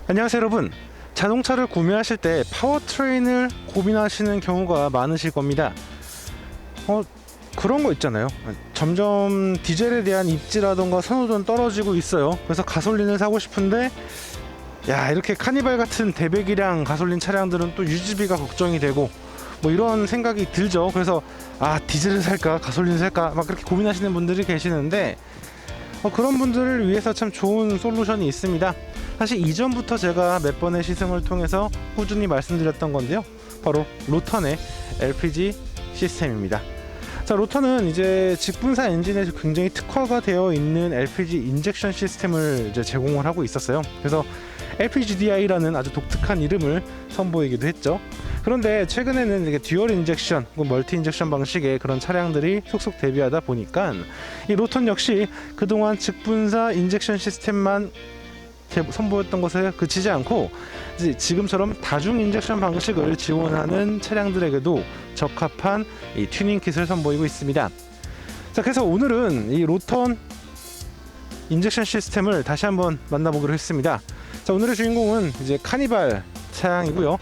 안녕하세요 여러분. 자동차를 구매하실 때 파워트레인을 고민하시는 경우가 많으실 겁니다. 그런 거 있잖아요. 점점 디젤에 대한 입지라던가 선호도는 떨어지고 있어요. 그래서 가솔린을 사고 싶은데 이렇게 카니발 같은 대배기량 가솔린 차량들은 또 유지비가 걱정이 되고 뭐 이런 생각이 들죠. 그래서 디젤을 살까 가솔린을 살까 막 그렇게 고민하시는 분들이 계시는데 그런 분들을 위해서 참 좋은 솔루션이 있습니다. 사실 이전부터 제가 몇 번의 시승을 통해서 꾸준히 말씀드렸던 건데요, 바로 로턴의 LPG 시스템입니다. 자, 로턴은 이제 직분사 엔진에 굉장히 특화가 되어 있는 LPG 인젝션 시스템을 이제 제공을 하고 있었어요. 그래서 LPGDI라는 아주 독특한 이름을 선보이기도 했죠. 그런데 최근에는 이게 듀얼 인젝션, 멀티 인젝션 방식의 그런 차량들이 속속 데뷔하다 보니까 이 로턴 역시 그동안 직분사 인젝션 시스템만 선보였던 것에 그치지 않고 이제 지금처럼 다중 인젝션 방식을 지원하는 차량들에게도 적합한 이 튜닝 킷을 선보이고 있습니다. 자, 그래서 오늘은 이 로턴 인젝션 시스템을 다시 한번 만나보기로 했습니다. 자, 오늘의 주인공은 이제 카니발 차량이고요.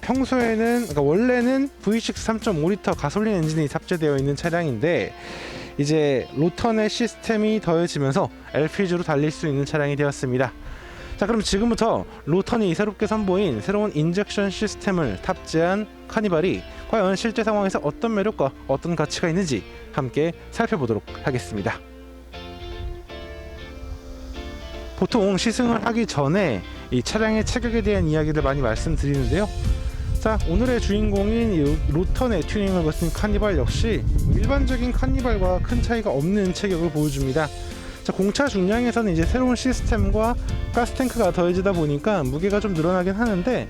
평소에는 원래는 V6 3.5L 가솔린 엔진이 탑재되어 있는 차량인데 이제 로턴의 시스템이 더해지면서 LPG로 달릴 수 있는 차량이 되었습니다. 자, 그럼 지금부터 로턴이 새롭게 선보인 새로운 인젝션 시스템을 탑재한 카니발이 과연 실제 상황에서 어떤 매력과 어떤 가치가 있는지 함께 살펴보도록 하겠습니다. 보통 시승을 하기 전에 이 차량의 체격에 대한 이야기를 많이 말씀드리는데요. 자, 오늘의 주인공인 이 로턴의 튜닝을 거친 카니발 역시 일반적인 카니발과 큰 차이가 없는 체격을 보여줍니다. 자, 공차 중량에서는 이제 새로운 시스템과 가스탱크가 더해지다 보니까 무게가 좀 늘어나긴 하는데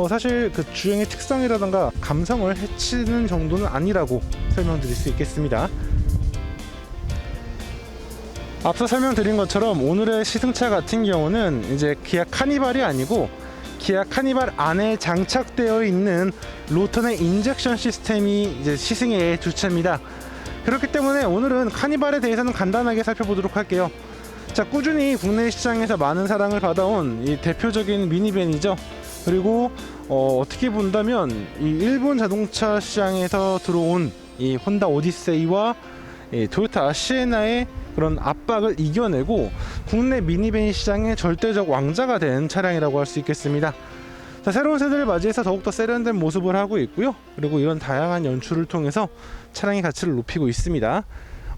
사실 그 주행의 특성이라던가 감성을 해치는 정도는 아니라고 설명드릴 수 있겠습니다. 앞서 설명드린 것처럼 오늘의 시승차 같은 경우는 이제 기아 카니발이 아니고 기아 카니발 안에 장착되어 있는 로턴의 인젝션 시스템이 이제 시승의 주체입니다. 그렇기 때문에 오늘은 카니발에 대해서는 간단하게 살펴보도록 할게요. 자, 꾸준히 국내 시장에서 많은 사랑을 받아온 이 대표적인 미니밴이죠. 그리고 어떻게 본다면 이 일본 자동차 시장에서 들어온 이 혼다 오디세이와 이 토요타 시에나의 그런 압박을 이겨내고 국내 미니밴 시장의 절대적 왕자가 된 차량이라고 할 수 있겠습니다. 자, 새로운 세대를 맞이해서 더욱더 세련된 모습을 하고 있고요. 그리고 이런 다양한 연출을 통해서 차량의 가치를 높이고 있습니다.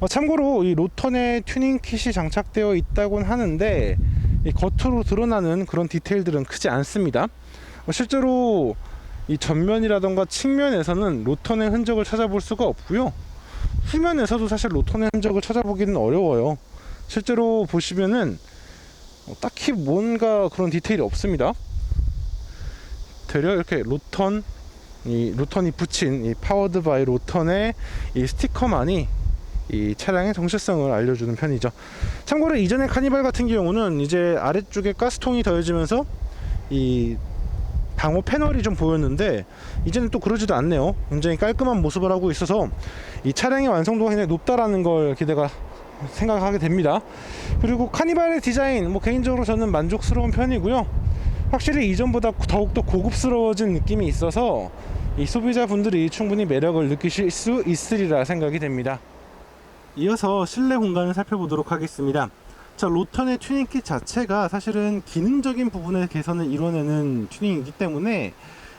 참고로 이 로턴의 튜닝 킷이 장착되어 있다고는 하는데 이 겉으로 드러나는 그런 디테일들은 크지 않습니다. 실제로 이 전면이라던가 측면에서는 로턴의 흔적을 찾아볼 수가 없고요. 후면에서도 사실 로턴의 흔적을 찾아보기는 어려워요. 실제로 보시면은 딱히 뭔가 그런 디테일이 없습니다. 되려 이렇게 로턴이 붙인 이 파워드 바이 로턴의 이 스티커만이 이 차량의 정체성을 알려주는 편이죠. 참고로 이전의 카니발 같은 경우는 이제 아래쪽에 가스통이 더해지면서 이 방호 패널이 좀 보였는데 이제는 또 그러지도 않네요. 굉장히 깔끔한 모습을 하고 있어서 이 차량의 완성도가 굉장히 높다라는 걸 생각하게 됩니다. 그리고 카니발의 디자인 개인적으로 저는 만족스러운 편이고요. 확실히 이전보다 더욱더 고급스러워진 느낌이 있어서 이 소비자분들이 충분히 매력을 느끼실 수 있으리라 생각이 됩니다. 이어서 실내 공간을 살펴보도록 하겠습니다. 자, 로턴의 튜닝킷 자체가 사실은 기능적인 부분의 개선을 이뤄내는 튜닝이기 때문에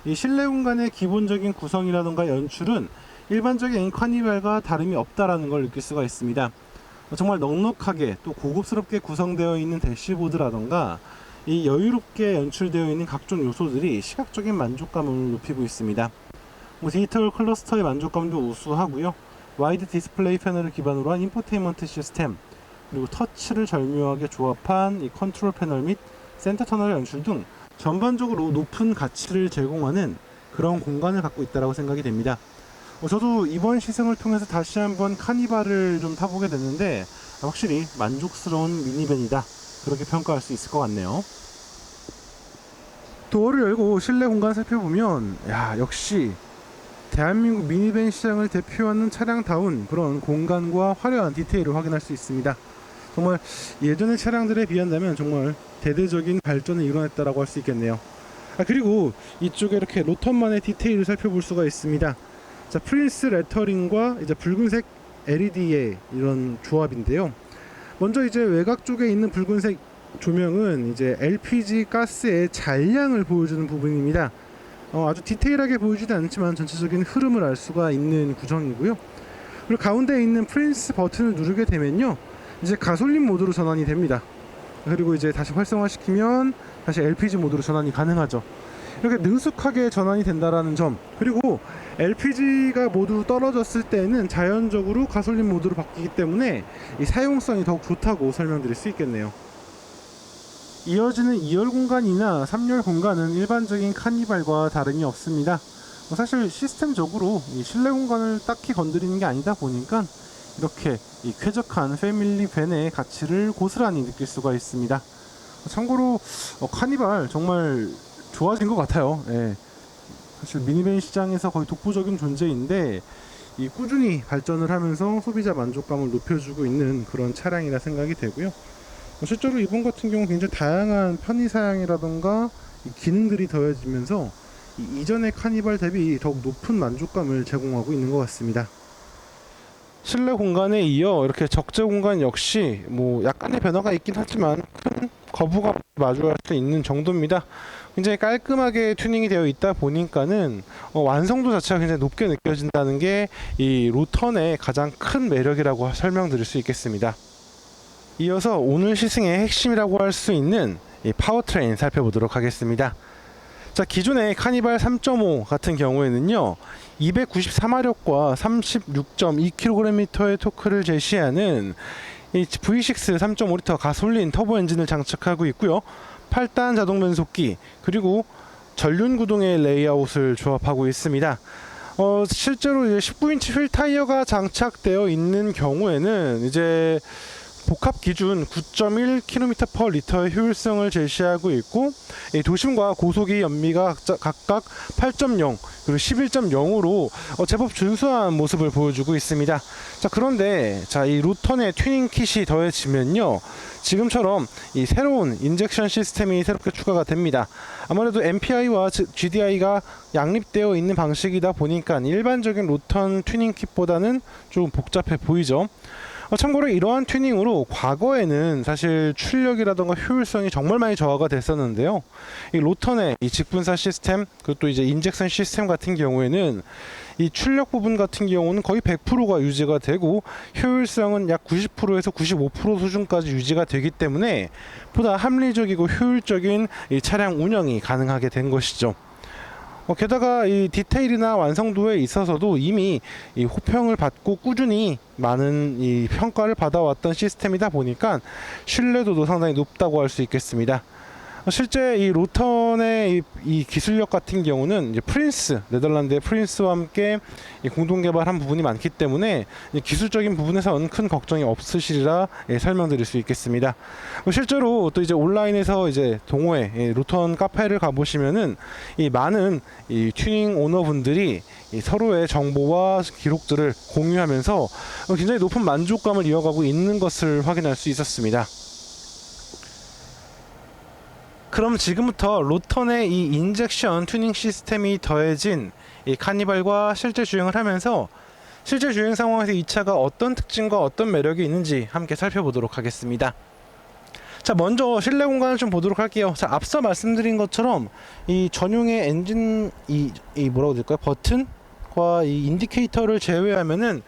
이 실내 공간의 기본적인 구성이라던가 연출은 일반적인 카니발과 다름이 없다라는 걸 느낄 수가 있습니다. 정말 넉넉하게 또 고급스럽게 구성되어 있는 대시보드라던가 이 여유롭게 연출되어 있는 각종 요소들이 시각적인 만족감을 높이고 있습니다. 디지털 클러스터의 만족감도 우수하고요. 와이드 디스플레이 패널을 기반으로 한 인포테인먼트 시스템, 그리고 터치를 절묘하게 조합한 이 컨트롤 패널 및 센터 터널 연출 등 전반적으로 높은 가치를 제공하는 그런 공간을 갖고 있다고 생각이 됩니다. 저도 이번 시승을 통해서 다시 한번 카니발을 좀 타보게 됐는데 확실히 만족스러운 미니밴이다, 그렇게 평가할 수 있을 것 같네요. 도어를 열고 실내 공간 살펴보면 역시 대한민국 미니밴 시장을 대표하는 차량다운 그런 공간과 화려한 디테일을 확인할 수 있습니다. 정말 예전의 차량들에 비한다면 정말 대대적인 발전을 이뤄냈다라고 할 수 있겠네요. 그리고 이쪽에 이렇게 로턴만의 디테일을 살펴볼 수가 있습니다. 자, 프린스 레터링과 이제 붉은색 LED의 이런 조합인데요. 먼저 이제 외곽 쪽에 있는 붉은색 조명은 이제 LPG 가스의 잔량을 보여주는 부분입니다. 아주 디테일하게 보이지도 않지만 전체적인 흐름을 알 수가 있는 구성이고요. 그리고 가운데 있는 프린스 버튼을 누르게 되면요, 이제 가솔린 모드로 전환이 됩니다. 그리고 이제 다시 활성화시키면 다시 LPG 모드로 전환이 가능하죠. 이렇게 능숙하게 전환이 된다라는 점, 그리고 LPG가 모두 떨어졌을 때는 자연적으로 가솔린 모드로 바뀌기 때문에 이 사용성이 더욱 좋다고 설명드릴 수 있겠네요. 이어지는 2열 공간이나 3열 공간은 일반적인 카니발과 다름이 없습니다. 사실 시스템적으로 이 실내 공간을 딱히 건드리는 게 아니다 보니까 이렇게 이 쾌적한 패밀리 밴의 가치를 고스란히 느낄 수가 있습니다. 참고로 카니발 정말 좋아진 것 같아요. 예. 사실 미니밴 시장에서 거의 독보적인 존재인데 이 꾸준히 발전을 하면서 소비자 만족감을 높여주고 있는 그런 차량이라 생각이 되고요. 실제로 이번 같은 경우 굉장히 다양한 편의사양이라던가 기능들이 더해지면서 이전의 카니발 대비 더욱 높은 만족감을 제공하고 있는 것 같습니다. 실내 공간에 이어 이렇게 적재 공간 역시 뭐 약간의 변화가 있긴 하지만 큰 거부감 마주할 수 있는 정도입니다. 굉장히 깔끔하게 튜닝이 되어 있다 보니까는 완성도 자체가 굉장히 높게 느껴진다는 게 이 로턴의 가장 큰 매력이라고 설명드릴 수 있겠습니다. 이어서 오늘 시승의 핵심이라고 할 수 있는 이 파워트레인 살펴보도록 하겠습니다. 자, 기존의 카니발 3.5 같은 경우에는요, 294마력과 36.2kgm의 토크를 제시하는 이 V6 3.5L 가솔린 터보 엔진을 장착하고 있고요. 8단 자동 변속기, 그리고 전륜 구동의 레이아웃을 조합하고 있습니다. 실제로 이제 19인치 휠 타이어가 장착되어 있는 경우에는 이제 복합 기준 9.1km/L의 효율성을 제시하고 있고, 도심과 고속의 연비가 각각 8.0 그리고 11.0으로 제법 준수한 모습을 보여주고 있습니다. 자, 그런데 이 로턴의 튜닝 킷이 더해지면요, 지금처럼 이 새로운 인젝션 시스템이 새롭게 추가가 됩니다. 아무래도 MPI와 GDI가 양립되어 있는 방식이다 보니까 일반적인 로턴 튜닝 킷보다는 좀 복잡해 보이죠. 참고로 이러한 튜닝으로 과거에는 사실 출력이라던가 효율성이 정말 많이 저하가 됐었는데요. 이 로턴의 이 직분사 시스템, 그리고 또 이제 인젝션 시스템 같은 경우에는 이 출력 부분 같은 경우는 거의 100%가 유지가 되고 효율성은 약 90%에서 95% 수준까지 유지가 되기 때문에 보다 합리적이고 효율적인 이 차량 운영이 가능하게 된 것이죠. 게다가 이 디테일이나 완성도에 있어서도 이미 이 호평을 받고 꾸준히 많은 이 평가를 받아왔던 시스템이다 보니까 신뢰도도 상당히 높다고 할 수 있겠습니다. 실제 이 로턴의 이 기술력 같은 경우는 이제 프린스, 네덜란드의 프린스와 함께 공동 개발한 부분이 많기 때문에 기술적인 부분에서는 큰 걱정이 없으시리라 설명드릴 수 있겠습니다. 실제로 또 이제 온라인에서 이제 동호회 로턴 카페를 가보시면은 이 많은 이 튜닝 오너분들이 서로의 정보와 기록들을 공유하면서 굉장히 높은 만족감을 이어가고 있는 것을 확인할 수 있었습니다. 그럼 지금부터 로턴의 이 인젝션 튜닝 시스템이 더해진 이 카니발과 실제 주행을 하면서 실제 주행 상황에서 이 차가 어떤 특징과 어떤 매력이 있는지 함께 살펴보도록 하겠습니다. 자, 먼저 실내 공간을 좀 보도록 할게요. 자, 앞서 말씀드린 것처럼 이 전용의 엔진 이 뭐라고 될까요? 버튼과 이 인디케이터를 제외하면은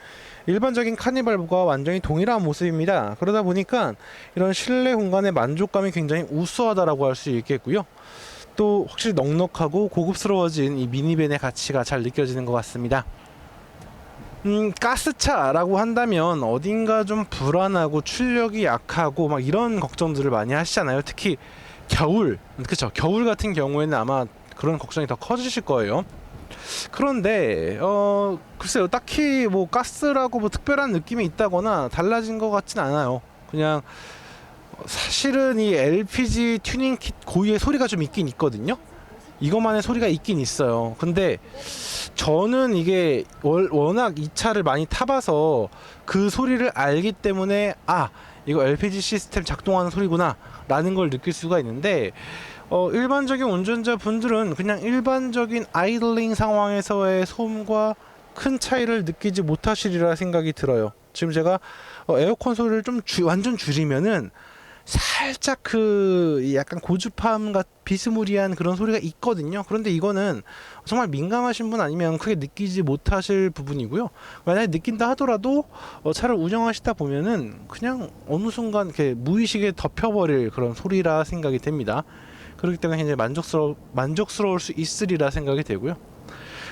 일반적인 카니발과 완전히 동일한 모습입니다. 그러다 보니까 이런 실내 공간의 만족감이 굉장히 우수하다라고 할 수 있겠고요. 또 확실히 넉넉하고 고급스러워진 이 미니밴의 가치가 잘 느껴지는 것 같습니다. 가스차라고 한다면 어딘가 좀 불안하고 출력이 약하고 막 이런 걱정들을 많이 하시잖아요. 특히 겨울, 그쵸? 겨울 같은 경우에는 아마 그런 걱정이 더 커지실 거예요. 그런데 글쎄요, 딱히 뭐 가스라고 뭐 특별한 느낌이 있다거나 달라진 것 같진 않아요. 그냥 사실은 이 LPG 튜닝 킷 고유의 소리가 좀 있긴 있거든요. 이것만의 소리가 있긴 있어요. 근데 저는 이게 워낙 이 차를 많이 타봐서 그 소리를 알기 때문에 이거 LPG 시스템 작동하는 소리구나 라는 걸 느낄 수가 있는데, 일반적인 운전자분들은 그냥 일반적인 아이들링 상황에서의 소음과 큰 차이를 느끼지 못하시리라 생각이 들어요. 지금 제가 에어컨 소리를 좀 완전 줄이면은 살짝 그 약간 고주파음 비스무리한 그런 소리가 있거든요. 그런데 이거는 정말 민감하신 분 아니면 크게 느끼지 못하실 부분이고요. 만약에 느낀다 하더라도 차를 운영하시다 보면은 그냥 어느 순간 이렇게 무의식에 덮여버릴 그런 소리라 생각이 됩니다. 그렇기 때문에 굉장히 만족스러울 수 있으리라 생각이 되고요.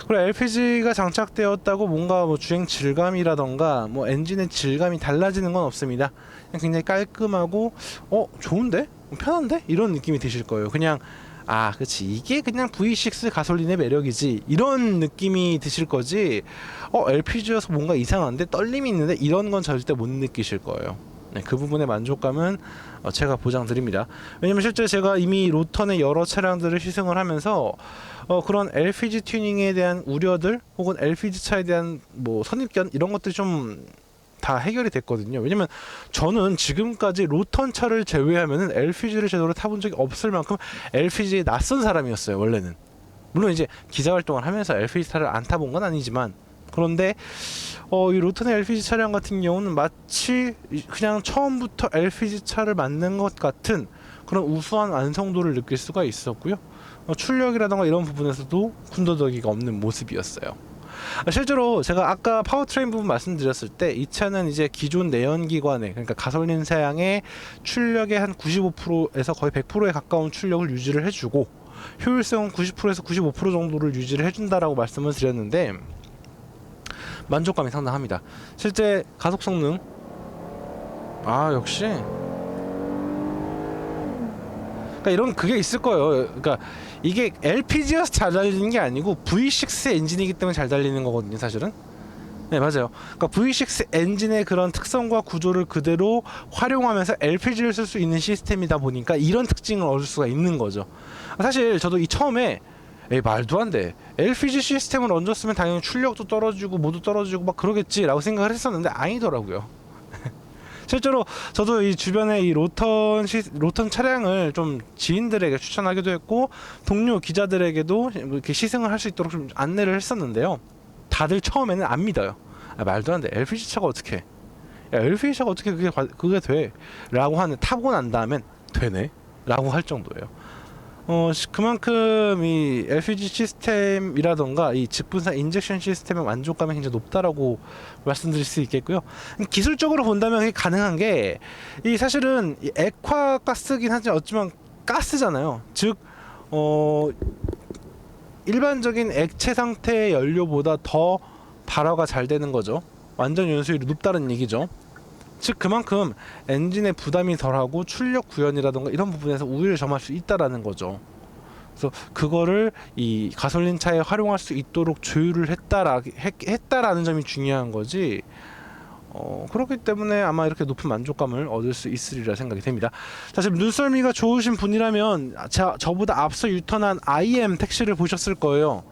그리고 LPG가 장착되었다고 뭔가 뭐 주행 질감이라던가 뭐 엔진의 질감이 달라지는 건 없습니다. 그냥 굉장히 깔끔하고 좋은데? 편한데? 이런 느낌이 드실 거예요. 그냥 그치, 이게 그냥 V6 가솔린의 매력이지, 이런 느낌이 드실 거지, LPG여서 뭔가 이상한데, 떨림이 있는데, 이런 건 절대 못 느끼실 거예요. 네, 그 부분의 만족감은 제가 보장드립니다. 왜냐면 실제 제가 이미 로턴의 여러 차량들을 시승을 하면서 그런 LPG 튜닝에 대한 우려들 혹은 LPG 차에 대한 뭐 선입견 이런 것들이 좀 다 해결이 됐거든요. 왜냐면 저는 지금까지 로턴 차를 제외하면은 LPG를 제대로 타본 적이 없을 만큼 LPG에 낯선 사람이었어요. 원래는 물론 이제 기자 활동을 하면서 LPG 차를 안 타본 건 아니지만, 그런데 이 로턴의 LPG 차량 같은 경우는 마치 그냥 처음부터 LPG 차를 만든 것 같은 그런 우수한 완성도를 느낄 수가 있었고요. 출력이라던가 이런 부분에서도 군더더기가 없는 모습이었어요. 실제로 제가 아까 파워트레인 부분 말씀드렸을 때 이 차는 이제 기존 내연기관의, 그러니까 가솔린 사양의 출력의 한 95%에서 거의 100%에 가까운 출력을 유지를 해주고 효율성은 90%에서 95% 정도를 유지를 해준다라고 말씀을 드렸는데, 만족감이 상당합니다. 실제 가속 성능, 역시 이런 그게 있을 거예요. 그러니까 이게 LPG여서 잘 달리는 게 아니고 V6 엔진이기 때문에 잘 달리는 거거든요, 사실은. 네, 맞아요. 그러니까 V6 엔진의 그런 특성과 구조를 그대로 활용하면서 LPG를 쓸 수 있는 시스템이다 보니까 이런 특징을 얻을 수가 있는 거죠. 사실 저도 이 처음에 말도 안 돼, LPG 시스템을 얹었으면 당연히 출력도 떨어지고 모두 떨어지고 막 그러겠지 라고 생각을 했었는데 아니더라고요. 실제로 저도 이 주변에 이 로턴 차량을 좀 지인들에게 추천하기도 했고, 동료 기자들에게도 이렇게 시승을 할 수 있도록 좀 안내를 했었는데요. 다들 처음에는 안 믿어요. 말도 안 돼, LPG 차가 어떻게, LPG 차가 어떻게 그게 돼? 라고 하는, 타고 난 다음엔 되네? 라고 할 정도예요. 그만큼 이 LPG 시스템이라던가 이 직분사 인젝션 시스템의 만족감이 굉장히 높다라고 말씀드릴 수 있겠고요. 기술적으로 본다면 그게 가능한 게, 이 사실은 이 액화 가스긴 하지만 어쩌면 가스잖아요. 즉 일반적인 액체 상태의 연료보다 더 발화가 잘 되는 거죠. 완전 연소율이 높다는 얘기죠. 즉 그만큼 엔진의 부담이 덜하고 출력 구현이라던가 이런 부분에서 우위를 점할 수 있다라는 거죠. 그래서 그거를 이 가솔린 차에 활용할 수 있도록 조율을 했다라는 점이 중요한 거지. 그렇기 때문에 아마 이렇게 높은 만족감을 얻을 수 있으리라 생각이 됩니다. 자, 지금 눈썰미가 좋으신 분이라면 저보다 앞서 유턴한 IM 택시를 보셨을 거예요.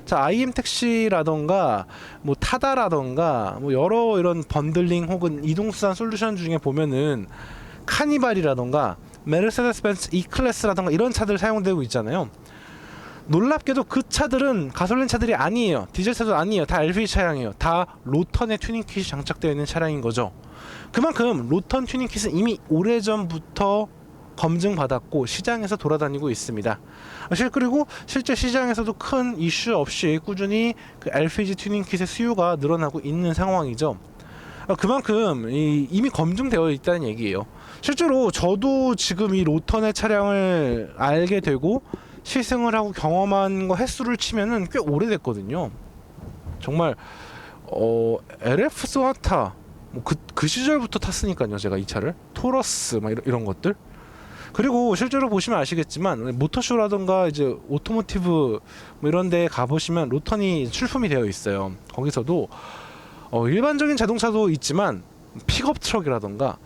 자, IM 택시라던가 뭐 타다라던가 뭐 여러 이런 번들링 혹은 이동수단 솔루션 중에 보면은 카니발이라던가 메르세데스 벤츠 E클래스라던가 이런 차들 사용되고 있잖아요. 놀랍게도 그 차들은 가솔린 차들이 아니에요. 디젤 차도 아니에요. 다 LPG 차량이에요. 다 로턴의 튜닝 킷이 장착되어 있는 차량인 거죠. 그만큼 로턴 튜닝 킷은 이미 오래전부터 검증받았고 시장에서 돌아다니고 있습니다. 그리고 실제 시장에서도 큰 이슈 없이 꾸준히 그 LPG 튜닝 킷의 수요가 늘어나고 있는 상황이죠. 그만큼 이미 검증되어 있다는 얘기예요. 실제로 저도 지금 이 로턴의 차량을 알게 되고 시승을 하고 경험한 거 횟수를 치면은 꽤 오래됐거든요. 정말 LF 소나타 그 시절부터 탔으니까요. 제가 이 차를 토러스 막 이런 것들. 그리고 실제로 보시면 아시겠지만 모터쇼라던가 이제 오토모티브 뭐 이런 데 가보시면 로턴이 출품이 되어 있어요. 거기서도 일반적인 자동차도 있지만 픽업 트럭이라던가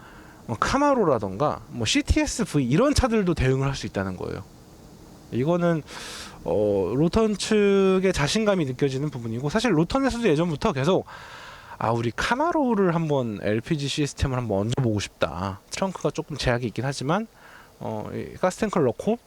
카마로라던가 뭐 CTS-V 이런 차들도 대응을 할 수 있다는 거예요. 이거는 로턴 측의 자신감이 느껴지는 부분이고, 사실 로턴에서도 예전부터 계속 우리 카마로를 한번 LPG 시스템을 한번 얹어보고 싶다. 트렁크가 조금 제약이 있긴 하지만 이 가스탱크를 넣고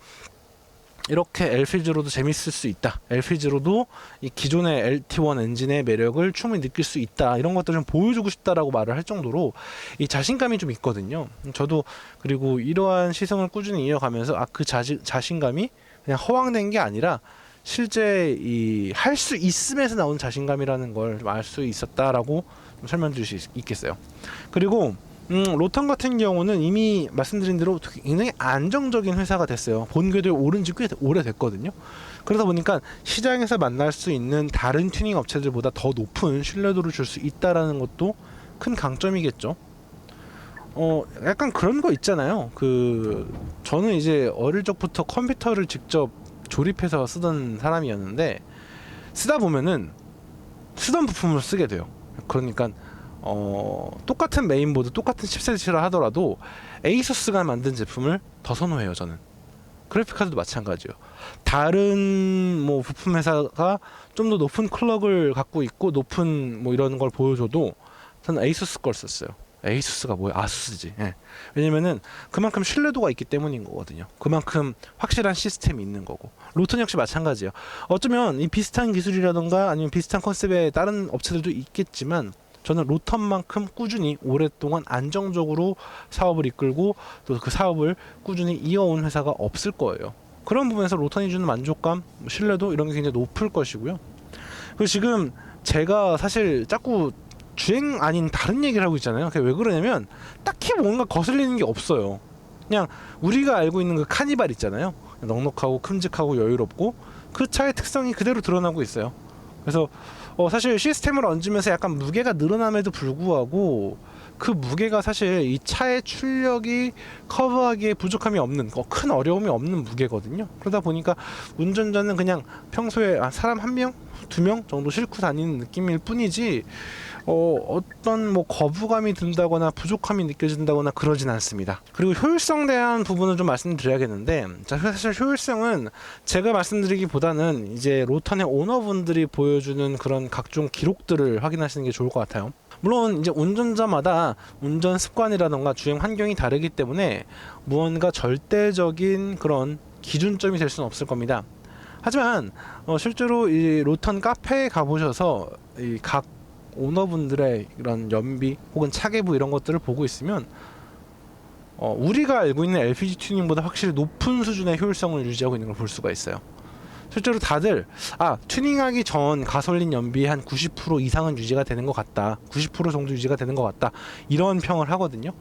이렇게 LPG로도 재밌을 수 있다. LPG로도 이 기존의 LT1 엔진의 매력을 충분히 느낄 수 있다. 이런 것들을 좀 보여주고 싶다라고 말을 할 정도로 이 자신감이 좀 있거든요. 저도 그리고 이러한 시승을 꾸준히 이어가면서 그 자신감이 그냥 허황된 게 아니라 실제 이 할 수 있음에서 나온 자신감이라는 걸 알 수 있었다라고 좀 설명드릴 수 있겠어요. 그리고 로턴 같은 경우는 이미 말씀드린 대로 굉장히 안정적인 회사가 됐어요. 본궤도에 오른 지 꽤 오래됐거든요. 그러다 보니까 시장에서 만날 수 있는 다른 튜닝 업체들보다 더 높은 신뢰도를 줄 수 있다라는 것도 큰 강점이겠죠. 약간 그런 거 있잖아요. 저는 이제 어릴 적부터 컴퓨터를 직접 조립해서 쓰던 사람이었는데, 쓰다 보면은 쓰던 부품을 쓰게 돼요. 그러니까 똑같은 메인보드, 똑같은 칩셋이라 하더라도 에이수스가 만든 제품을 더 선호해요. 저는 그래픽카드도 마찬가지예요. 다른 뭐 부품 회사가 좀 더 높은 클럭을 갖고 있고 높은 뭐 이런 걸 보여줘도 저는 에이수스 걸 썼어요. 에이수스가 뭐야? 아수스지. 예. 왜냐면은 그만큼 신뢰도가 있기 때문인 거거든요. 그만큼 확실한 시스템이 있는 거고. 로턴 역시 마찬가지예요. 어쩌면 이 비슷한 기술이라던가 아니면 비슷한 컨셉의 다른 업체들도 있겠지만 저는 로턴만큼 꾸준히 오랫동안 안정적으로 사업을 이끌고 또 그 사업을 꾸준히 이어온 회사가 없을 거예요. 그런 부분에서 로턴이 주는 만족감, 신뢰도 이런 게 굉장히 높을 것이고요. 그리고 지금 제가 사실 자꾸 주행 아닌 다른 얘기를 하고 있잖아요. 그게 왜 그러냐면 딱히 뭔가 거슬리는 게 없어요. 그냥 우리가 알고 있는 그 카니발 있잖아요. 넉넉하고 큼직하고 여유롭고 그 차의 특성이 그대로 드러나고 있어요. 그래서 사실 시스템을 얹으면서 약간 무게가 늘어남에도 불구하고 그 무게가 사실 이 차의 출력이 커버하기에 부족함이 없는 큰 어려움이 없는 무게거든요. 그러다 보니까 운전자는 그냥 평소에 사람 한 명, 두 명 정도 싣고 다니는 느낌일 뿐이지 어떤 뭐 거부감이 든다거나 부족함이 느껴진다거나 그러진 않습니다. 그리고 효율성 대한 부분을 좀 말씀드려야겠는데, 사실 효율성은 제가 말씀드리기보다는 이제 로턴의 오너분들이 보여주는 그런 각종 기록들을 확인하시는 게 좋을 것 같아요. 물론 이제 운전자마다 운전 습관이라던가 주행 환경이 다르기 때문에 무언가 절대적인 그런 기준점이 될 수는 없을 겁니다. 하지만 실제로 이 로턴 카페에 가보셔서 이 각 오너분들의 이런 연비 혹은 차계부 이런 것들을 보고 있으면 우리가 알고 있는 LPG 튜닝보다 확실히 높은 수준의 효율성을 유지하고 있는 걸 볼 수가 있어요. 실제로 다들 튜닝하기 전 가솔린 연비 한 90% 이상은 유지가 되는 것 같다, 90% 정도 유지가 되는 것 같다, 이런 평을 하거든요.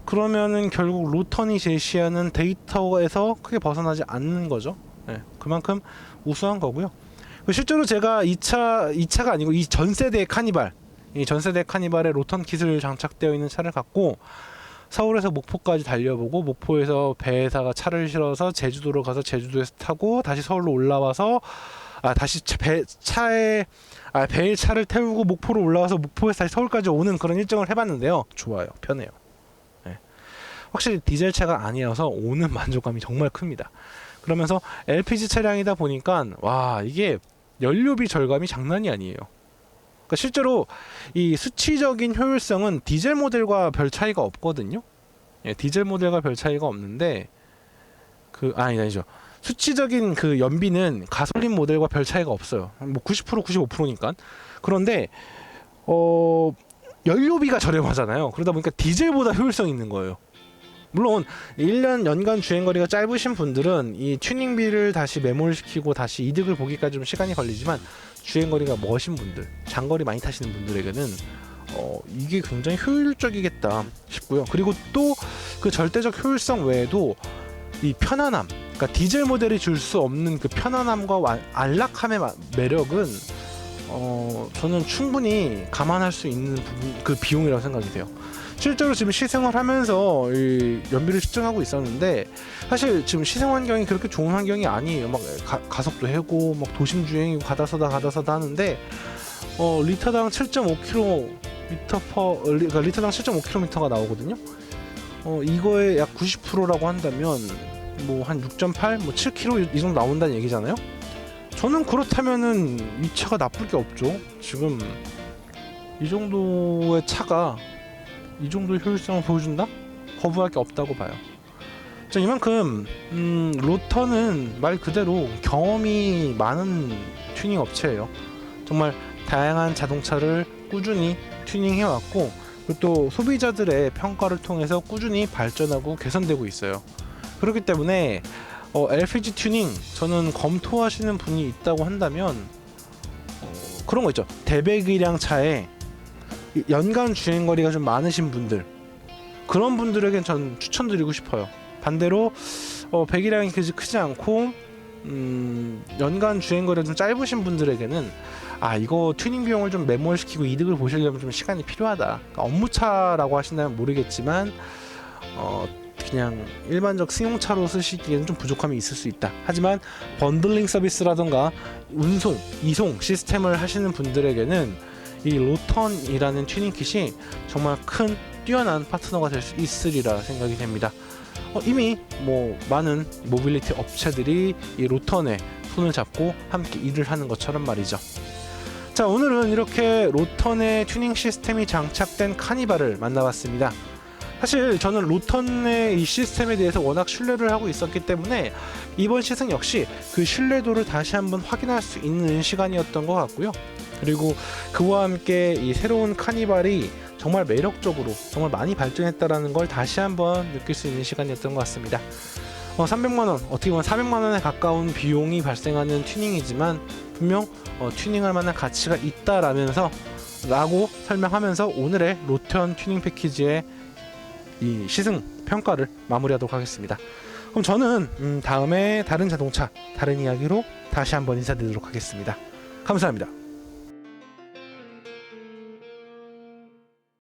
그러면은 결국 로턴이 제시하는 데이터에서 크게 벗어나지 않는 거죠. 네, 그만큼 우수한 거고요. 실제로 제가 이 차가 아니고 이 전세대 카니발, 이 전세대 카니발에 로턴 킷을 장착되어 있는 차를 갖고 서울에서 목포까지 달려보고, 목포에서 배에다가 차를 실어서 제주도로 가서 제주도에서 타고 다시 서울로 올라와서 다시 배에 차를 태우고 목포로 올라와서 목포에서 다시 서울까지 오는 그런 일정을 해봤는데요. 좋아요, 편해요. 네. 확실히 디젤차가 아니어서 오는 만족감이 정말 큽니다. 그러면서 LPG 차량이다 보니까 이게 연료비 절감이 장난이 아니에요. 그러니까 실제로 이 수치적인 효율성은 디젤 모델과 별 차이가 없거든요. 예, 디젤 모델과 별 차이가 없는데 아니죠. 수치적인 그 연비는 가솔린 모델과 별 차이가 없어요. 뭐 90% 95%니까. 그런데 연료비가 저렴하잖아요. 그러다 보니까 디젤보다 효율성이 있는 거예요. 물론 1년 연간 주행거리가 짧으신 분들은 이 튜닝비를 다시 매몰시키고 다시 이득을 보기까지 좀 시간이 걸리지만, 주행거리가 머신 분들, 장거리 많이 타시는 분들에게는 이게 굉장히 효율적이겠다 싶고요. 그리고 또 그 절대적 효율성 외에도 이 편안함, 그러니까 디젤 모델이 줄 수 없는 그 편안함과 안락함의 매력은 저는 충분히 감안할 수 있는 부분, 그 비용이라고 생각이 돼요. 실제로 지금 시승을 하면서 이 연비를 측정하고 있었는데, 사실 지금 시승 환경이 그렇게 좋은 환경이 아니에요. 막 가속도 해고 막 도심 주행이고 가다서다 하는데 리터당 7.5km 그러니까 리터당 7.5km가 나오거든요. 이거의 약 90%라고 한다면 뭐 한 6.8, 뭐 7km 이 정도 나온다는 얘기잖아요. 저는 그렇다면은 이 차가 나쁠 게 없죠. 지금 이 정도의 차가 이 정도의 효율성을 보여준다? 거부할 게 없다고 봐요. 자, 이만큼 로턴은 말 그대로 경험이 많은 튜닝 업체예요. 정말 다양한 자동차를 꾸준히 튜닝해왔고, 그리고 또 소비자들의 평가를 통해서 꾸준히 발전하고 개선되고 있어요. 그렇기 때문에 LPG 튜닝 저는 검토하시는 분이 있다고 한다면 그런 거 있죠. 대배기량 차에 연간 주행거리가 좀 많으신 분들, 그런 분들에겐 전 추천드리고 싶어요. 반대로 배기량이 크지 않고 연간 주행거리가 좀 짧으신 분들에게는 이거 튜닝 비용을 좀 매몰시키고 이득을 보시려면 좀 시간이 필요하다. 그러니까 업무차라고 하신다면 모르겠지만 그냥 일반적 승용차로 쓰시기에는 좀 부족함이 있을 수 있다. 하지만 번들링 서비스라던가 운송, 이송 시스템을 하시는 분들에게는 이 로턴이라는 튜닝 킷이 정말 큰 뛰어난 파트너가 될 수 있으리라 생각이 됩니다. 이미 많은 모빌리티 업체들이 이 로턴에 손을 잡고 함께 일을 하는 것처럼 말이죠. 자, 오늘은 이렇게 로턴의 튜닝 시스템이 장착된 카니발을 만나봤습니다. 사실 저는 로턴의 이 시스템에 대해서 워낙 신뢰를 하고 있었기 때문에 이번 시승 역시 그 신뢰도를 다시 한번 확인할 수 있는 시간이었던 것 같고요. 그리고 그와 함께 이 새로운 카니발이 정말 매력적으로 정말 많이 발전했다라는 걸 다시 한번 느낄 수 있는 시간이었던 것 같습니다. 300만원, 어떻게 보면 400만원에 가까운 비용이 발생하는 튜닝이지만 분명 튜닝할 만한 가치가 있다라면서 라고 설명하면서 오늘의 로턴 튜닝 패키지의 이 시승 평가를 마무리하도록 하겠습니다. 그럼 저는 다음에 다른 자동차, 다른 이야기로 다시 한번 인사드리도록 하겠습니다. 감사합니다.